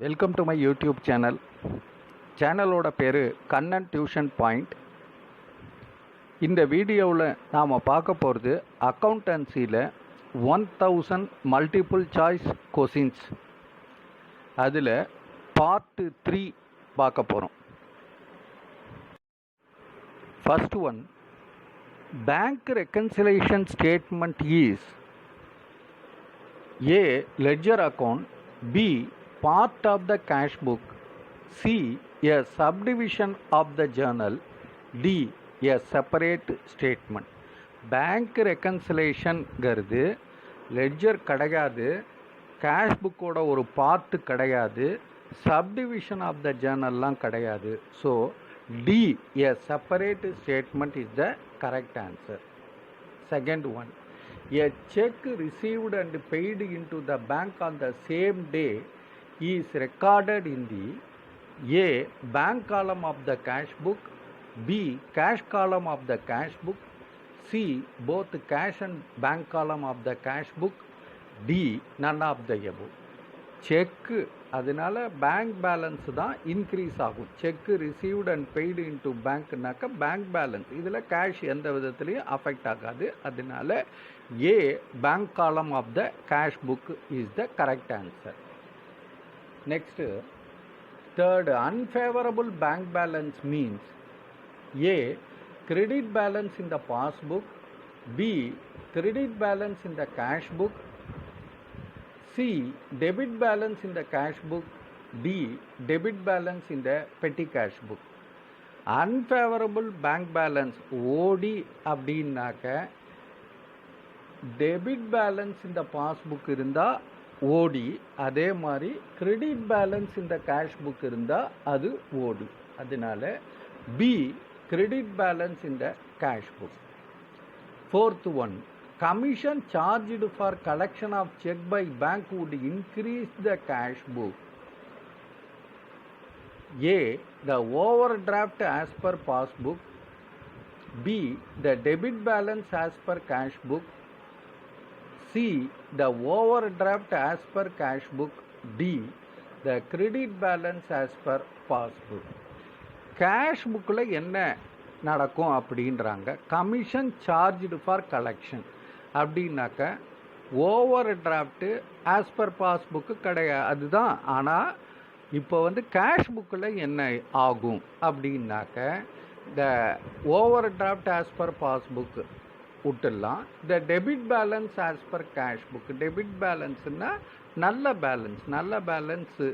Welcome to my YouTube channel. சேனலோட பேர் Kannan tuition point. இந்த வீடியோவில் நாம் பார்க்க போகிறது அக்கௌண்டன்சியில் 1000 மல்டிபிள் சாய்ஸ் கொஷின்ஸ். அதில் பார்ட் 3 பார்க்க போகிறோம். First one, bank reconciliation statement is A. Ledger account, B. Part of the cash book, C. A subdivision of the journal, D. A separate statement. Bank reconciliation கிறது ledger கிடையாது, cash புக்கோட ஒரு part கிடையாது, subdivision of the ஜேர்னல்லாம் கிடையாது. So D a separate statement is the correct answer. Second one, a check received and paid into the bank on the same day is recorded in the A. bank column of the cash book, B. cash column of the cash book, C. both cash and bank column of the cash book, D. none of the above. Cheque அதனால bank balance தான் increase ஆகும். Cheque received and paid into பேங்க்னாக்கா bank balance, இதில் cash எந்த விதத்துலையும் affect ஆகாது. அதனால A bank column of the cash book is the correct answer. Next, third, unfavourable bank balance means A credit balance in the passbook, B credit balance in the cash book, C. debit balance in the cash book, D. debit balance in the petty cash book. Unfavorable bank balance OD அப்படின்னாக்க debit balance இந்த passbook இருந்தால் ஓடி, அதே மாதிரி credit balance இந்த cash book இருந்தால் அது ஓடி. அதனால பி கிரெடிட் பேலன்ஸ் இந்த cash book. Fourth one, commission charged for collection of check by bank would increase the cash book. A. the overdraft as per passbook, B. the debit balance as per cash book, C. the overdraft as per cash book, D. the credit balance as per passbook. Cash புக்கில் என்ன நடக்கும் அப்படின்றாங்க. Commission charged for collection அப்படின்னாக்க overdraft as per passbook கிடையாது, அதுதான். ஆனால் இப்போ cash புக்கில் என்ன ஆகும் அப்படின்னாக்க the overdraft as per passbook விட்டுடலாம். The debit balance as per cash book. Debit பேலன்ஸுனால் நல்ல பேலன்ஸு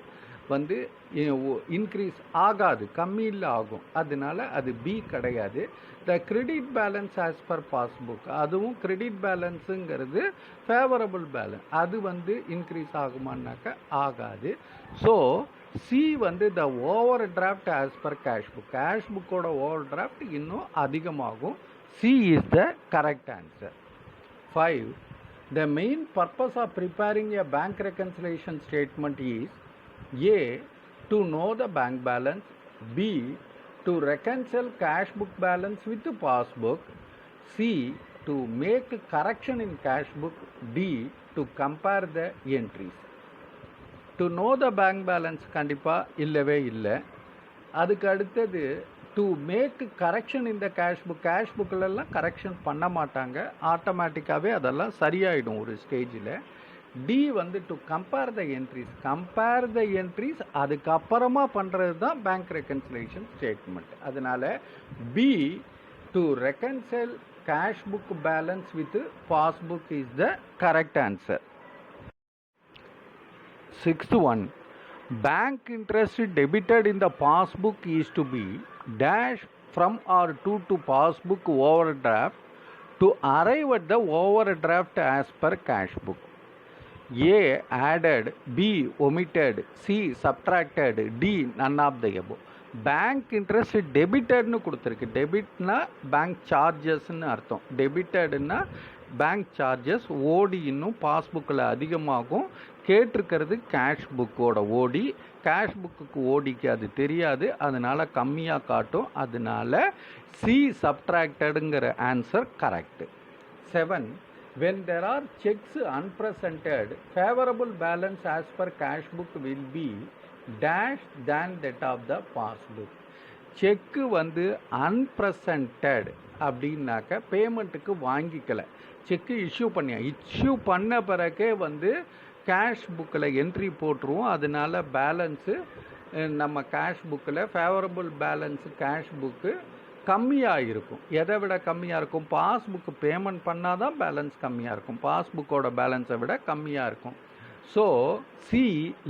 இன்க்ரீஸ் ஆகாது, கம்மியில் ஆகும். அதனால அது பி கிடையாது. The credit balance as per passbook, அதுவும் கிரெடிட் பேலன்ஸுங்கிறது ஃபேவரபிள் பேலன்ஸ், அது இன்க்ரீஸ் ஆகுமான்னாக்க ஆகாது. So C the overdraft as per cash book. Cash புக்கோட ஓவர் டிராஃப்ட் இன்னும் அதிகமாகும். C is the correct answer. 5. The main purpose of preparing a bank reconciliation statement is A. to know the bank balance, B. to reconcile cash book balance with the passbook, C. to make correction in cash book, D. to compare the entries. To know the bank balance கண்டிப்பாக இல்லவே இல்லை. அதுக்கு அடுத்தது to make correction இந்த cash book. Cash புக்கிலெல்லாம் correction பண்ண மாட்டாங்க, ஆட்டோமேட்டிக்காகவே அதெல்லாம் சரியாயிடும் ஒரு ஸ்டேஜில். D to compare the entries, அதுக்கப்புறமா பண்ணுறது தான் பேங்க் ரெக்கன்சிலேஷன் ஸ்டேட்மெண்ட். அதனால B to reconcile cash book balance with passbook is the correct answer. 6th one, bank interest debited in the passbook is to be dash from or to passbook overdraft to arrive at the overdraft as per cash book. A added, B omitted, C subtracted, D none of the above. Bank interest டெபிட்டட்னு கொடுத்துருக்கு. டெபிட்னா bank சார்ஜஸ்ன்னு அர்த்தம். டெபிட்டட்னா bank charges ஓடி இன்னும் பாஸ்புக்கில் அதிகமாகும். கேட்டிருக்கிறது cash புக்கோட ஓடி. கேஷ் புக்குக்கு ஓடிக்கு அது தெரியாது, அதனால் கம்மியாக காட்டும். அதனால சி சப்ட்ராக்டடுங்கிற answer correct. 7. When there are checks unpresented, favorable balance as per cash book will be dash than that of the passbook. செக்கு வந்து அன்பிரசன்டட் அப்படின்னாக்க பேமெண்ட்டுக்கு வாங்கிக்கல, செக்கு இஷ்யூ பண்ண பிறகே வந்து கேஷ் புக்கில் என்ட்ரி போட்டுருவோம். அதனால பேலன்ஸு நம்ம கேஷ் புக்கில் ஃபேவரபுள் பேலன்ஸு கேஷ் புக்கு கம்மியாக இருக்கும். எதை விட கம்மியாக இருக்கும்? பாஸ்புக்கு பேமெண்ட் பண்ணால் தான் பேலன்ஸ் கம்மியாக இருக்கும், பாஸ்புக்கோட பேலன்ஸை விட கம்மியாக இருக்கும். So C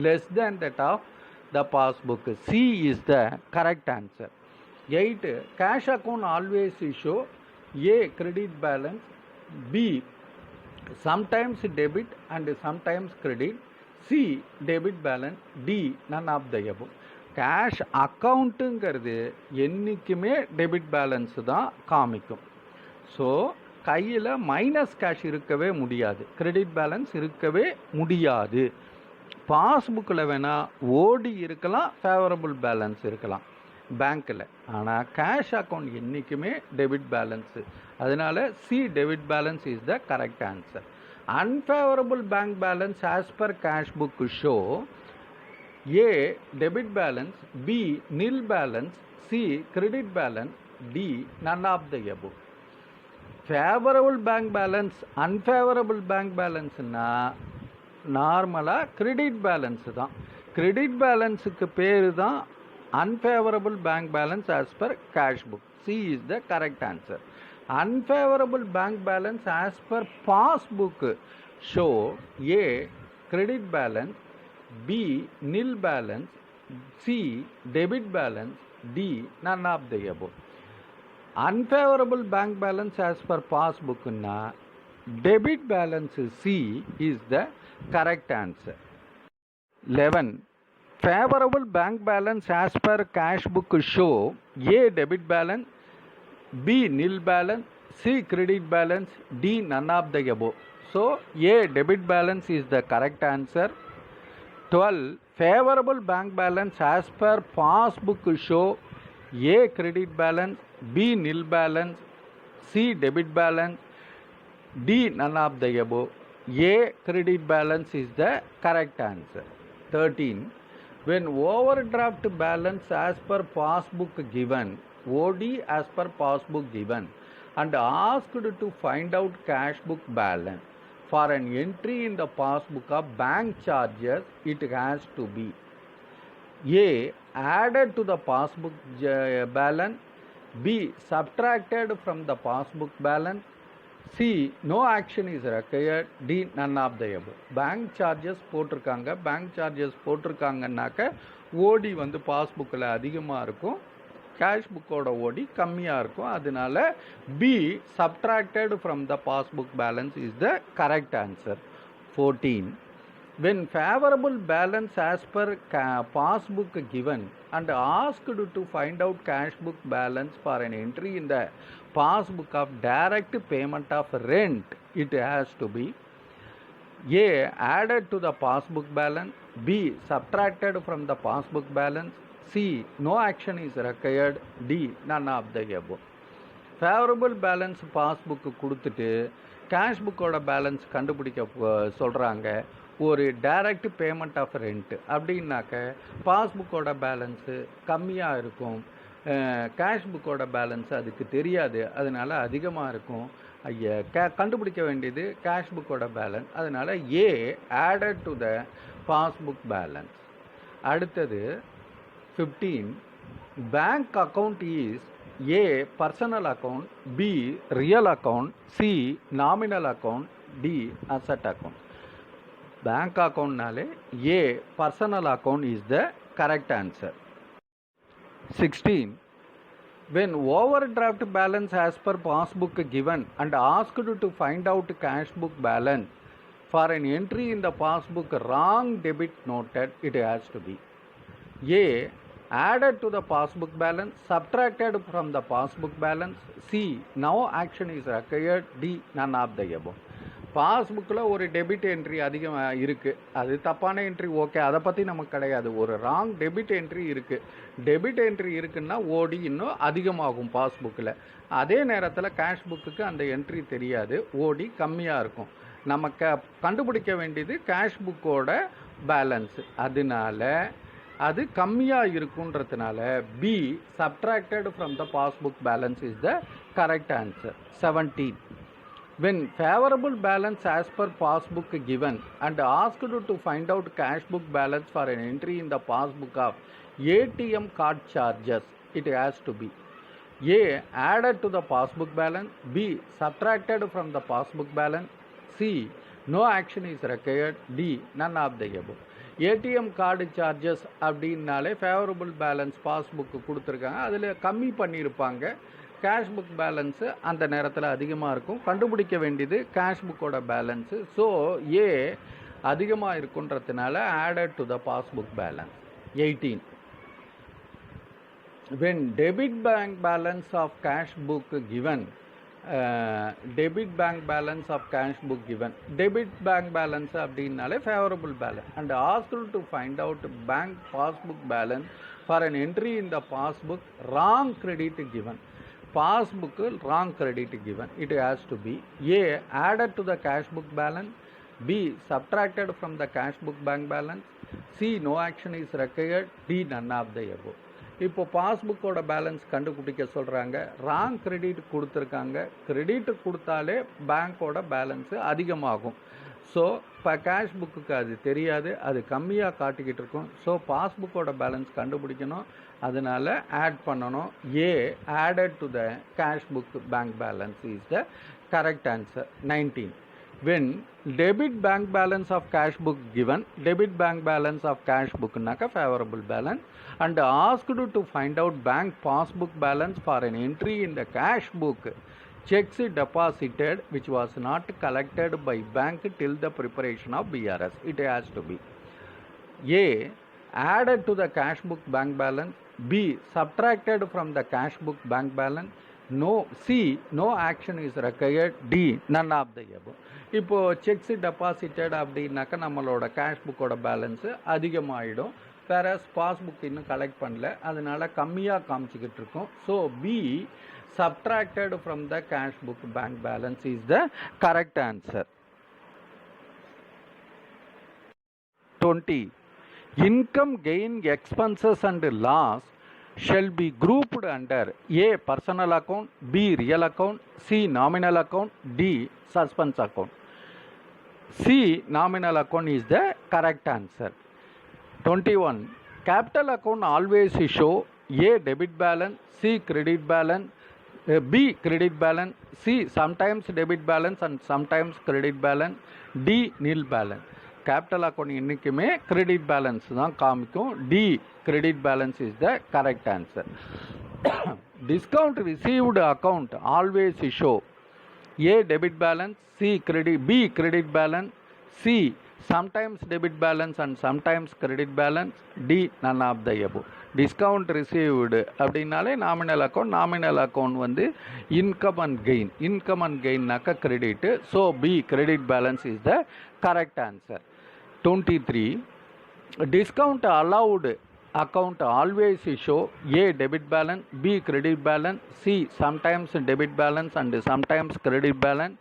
less than that of the passbook. C is the correct answer. 8. Cash account always show A. Credit balance, B. Sometimes debit and sometimes credit, C. Debit balance, D. None of the above. Cash அக்கௌண்ட்டுங்கிறது என்றைக்குமே debit balance தான் காமிக்கும். So கையில் minus cash இருக்கவே முடியாது, credit balance இருக்கவே முடியாது. பாஸ்புக்கில் வேணால் ஓடி இருக்கலாம், ஃபேவரபுள் பேலன்ஸ் இருக்கலாம் பேங்க்கில். ஆனால் கேஷ் அக்கௌண்ட் என்றைக்குமே டெபிட் பேலன்ஸு. அதனால் C debit balance is the correct answer. Unfavourable bank balance as per cash book show A. Debit balance, B. Nil balance, C. Credit balance, D. None of the above. Favorable bank balance, unfavorable bank balance னா நார்மலாக credit balance தான். Credit பேலன்ஸுக்கு பேர் தான் unfavorable bank balance as per cash book. C is the correct answer. Unfavorable bank balance as per passbook show A. Credit balance, B. Nil balance, C. Debit balance, D. None of the above. Unfavorable bank balance as per passbook na debit balance C is the correct answer. 11. Favorable bank balance as per cash book show A. Debit balance, B. Nil balance, C. Credit balance, D. None of the above. So A. Debit balance is the correct answer. 12. Favorable bank balance as per passbook show A. Credit balance, B. Nil balance, C. Debit balance, D. None of the above. A. Credit balance is the correct answer. 13. When overdraft balance as per passbook given, OD as per passbook given, and asked to find out cash book balance for an entry in the passbook of bank charges, it has to be A. added to the passbook balance, B. subtracted from the passbook balance, C. no action is required, D. none of the above. Bank charges போட்டிருக்காங்கன்னாக்க OD வந்து பாஸ்புக்கில் அதிகமாக இருக்கும், cash புக்கோட ஓடி கம்மியாக இருக்கும். அதனால B subtracted from the passbook balance is the correct answer. 14. When favorable balance as per passbook given and asked to find out cash book balance for an entry in the passbook of direct payment of rent, it has to be A. added to the passbook balance, B. subtracted from the passbook balance, C. no action is required, D. none of the above. Favourable balance passbook கொடுத்துட்டு cash புக்கோட balance கண்டுபிடிக்க சொல்கிறாங்க. ஒரு direct payment of rent அப்படின்னாக்க பாஸ்புக்கோட balance கம்மியாக இருக்கும், cash புக்கோட balance அதுக்கு தெரியாது, அதனால் அதிகமாக இருக்கும். கண்டுபிடிக்க வேண்டியது கேஷ் புக்கோட பேலன்ஸ். அதனால் A added to the passbook balance. அடுத்தது 15. Bank account is A. personal account, B. real account, C. nominal account, D. asset account. Bank account naale A. personal account is the correct answer. 16. When overdraft balance as per passbook given and asked to find out cash book balance for an entry in the passbook wrong debit noted, it has to be A. added to the passbook balance, subtracted from the passbook balance, C. no action is required, D. none of the above. பாஸ்புக்கில் ஒரு debit entry அதிகமாக இருக்குது, அது தப்பான entry, okay, அதை பற்றி நமக்கு கிடையாது. ஒரு ராங் டெபிட் என்ட்ரி இருக்குது. டெபிட் என்ட்ரி இருக்குன்னா ஓடி இன்னும் அதிகமாகும் பாஸ்புக்கில். அதே நேரத்தில் கேஷ் புக்குக்கு அந்த என்ட்ரி தெரியாது, ஓடி கம்மியாக இருக்கும். நம்ம கண்டுபிடிக்க வேண்டியது கேஷ் புக்கோட பேலன்ஸு. அதனால அது கம்மியாக இருக்குன்றதுனால B subtracted from the passbook balance is the correct answer. 17. When favorable balance as per passbook given and asked to find out cash book balance for an entry in the passbook of ATM card charges, it has to be A. added to the passbook balance, B. subtracted from the passbook balance, C. no action is required, D. none of the above. ATM card charges அப்படின்னாலே favourable balance passbook கொடுத்துருக்காங்க, அதில் கம்மி பண்ணியிருப்பாங்க. Cash book balance அந்த நேரத்தில் அதிகமாக இருக்கும். கண்டுபிடிக்க வேண்டியது கேஷ் புக்கோட பேலன்ஸு. ஸோ ஏ அதிகமாக இருக்குன்றதுனால added to the passbook balance. 18. When debit bank balance of cash book given, debit bank balance of cash book given, debit bank balance அப்படின்னாலே favourable balance and asked to find out bank passbook balance for an entry in the passbook, wrong credit given. Passbook wrong credit given, it has to be A. added to the cash book balance, B. subtracted from the cash book bank balance, C. no action is required, D. none of the above. இப்போ பாஸ்புக்கோட balance கண்டுபிடிக்க சொல்கிறாங்க, wrong credit கொடுத்துருக்காங்க. Credit கொடுத்தாலே பேங்க்கோட balance அதிகமாகும். So இப்போ cash புக்குக்கு அது தெரியாது, அது கம்மியாக காட்டிக்கிட்டு இருக்கும். ஸோ பாஸ்புக்கோட பேலன்ஸ் கண்டுபிடிக்கணும், அதனால் ஆட் பண்ணணும். A added to the cash book bank balance is the correct answer. 19. When debit bank balance of cash book given, debit bank balance of cash book naka favorable balance and asked to find out bank passbook balance for an entry in the cash book, checks deposited which was not collected by bank till the preparation of BRS, it has to be A. added to the cash book bank balance, B. subtracted from the cash book bank balance, C. no action is required, D. none of the above. இப்போது sex deposited அப்படின்னாக்கா நம்மளோட cash புக்கோட balance அதிகமாகிடும். வேற passbook இன்னும் collect பண்ணல, அதனால கம்மியாக காமிச்சிக்கிட்டு இருக்கும். So B subtracted from the cash book bank balance is the correct answer. 20. Income, gain, expenses and loss shall be grouped under A. personal account, B. real account, C. nominal account, D. suspense account. C. nominal account is the correct answer. 21. Capital account always show A. debit balance, C. credit balance, B. credit balance, C. sometimes debit balance and sometimes credit balance, D. nil balance. Capital account என்றைக்குமே credit balance தான் காமிக்கும். D credit balance is the correct answer. Discount received account always show A debit balance, C credit, B credit balance, C sometimes debit balance and sometimes credit balance, D none of the above. Discount received அப்படின்னாலே nominal account, nominal account வந்து income and gain, income and கெயின்னாக்கா credit. So B credit balance is the correct answer. 23. Discount allowed account always show A. debit balance, B. credit balance, C. sometimes debit balance and sometimes credit balance,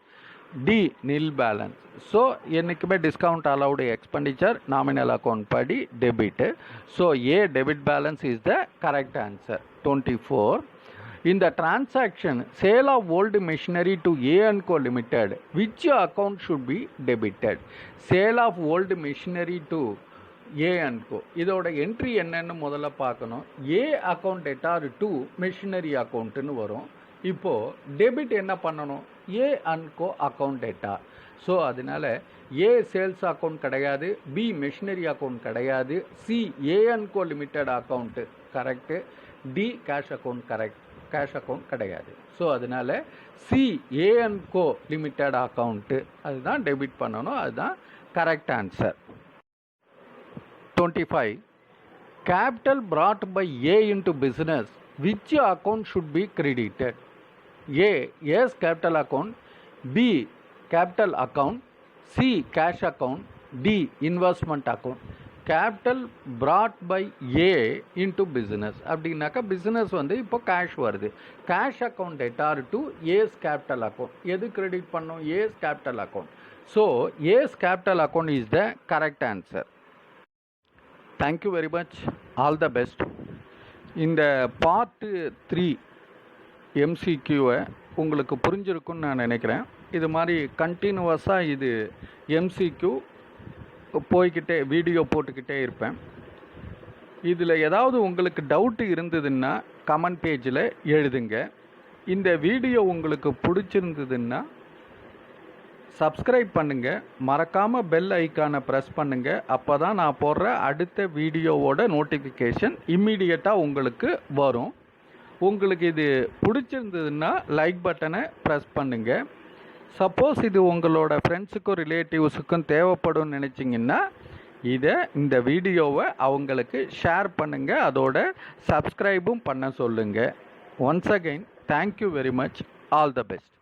D. nil balance. So என்னைக்குமே discount allowed expenditure nominal account படி debit. So A. debit balance is the correct answer. 24. In the transaction sale of old machinery to A&Co Limited, which account should be debited? Sale of old machinery to A&Co, இதோட entry என்னன்னு முதல்ல பார்க்கணும். ஏ account debtor to machinery அக்கௌண்ட்டுன்னு வரும். இப்போது debit என்ன பண்ணணும்? A&Co account debtor. So அதனால் A sales account கிடையாது, பி மெஷினரி அக்கௌண்ட் கிடையாது, C A&Co limited account correct, D cash account correct, cash account கிடையாது. ஸோ அதனால் சி A&Co லிமிடெட் அக்கௌண்ட்டு அதுதான் டெபிட் பண்ணணும், அதுதான் correct answer. 25. Capital brought by A into business, which account should be credited? A. Yes capital account, B. capital account, C cash account, D investment account. Capital brought by A into business அப்படின்னாக்கா business வந்து இப்போ cash வருது. Cash account debtor to A's capital account. எது credit பண்ணோம்? A's capital account. So A's capital account is the correct answer. Thank you very much. All the best. இந்த part 3 எம்சிக்யூவை உங்களுக்கு புரிஞ்சிருக்குன்னு நான் நினைக்கிறேன். இது மாதிரி கண்டினியூவஸாக இது எம்சிக்யூ போய்கிட்டே வீடியோ போட்டுக்கிட்டே இருப்பேன். இதில் ஏதாவது உங்களுக்கு டவுட்டு இருந்ததுன்னா கமெண்ட் பேஜில் எழுதுங்க. இந்த வீடியோ உங்களுக்கு பிடிச்சிருந்ததுன்னா சப்ஸ்கிரைப் பண்ணுங்கள், மறக்காமல் பெல் ஐக்கானை ப்ரெஸ் பண்ணுங்கள். அப்போ தான் நான் போடுற அடுத்த வீடியோவோட நோட்டிஃபிகேஷன் இம்மீடியட்டாக உங்களுக்கு வரும். உங்களுக்கு இது பிடிச்சிருந்ததுன்னா லைக் பட்டனை ப்ரெஸ் பண்ணுங்கள். சப்போஸ் இது உங்களோட ஃப்ரெண்ட்ஸுக்கும் ரிலேட்டிவ்ஸுக்கும் தேவைப்படும் நினச்சிங்கன்னா இந்த வீடியோவை அவங்களுக்கு ஷேர் பண்ணுங்கள், அதோட சப்ஸ்கிரைபும் பண்ண சொல்லுங்கள். Once again thank you very much. All the best.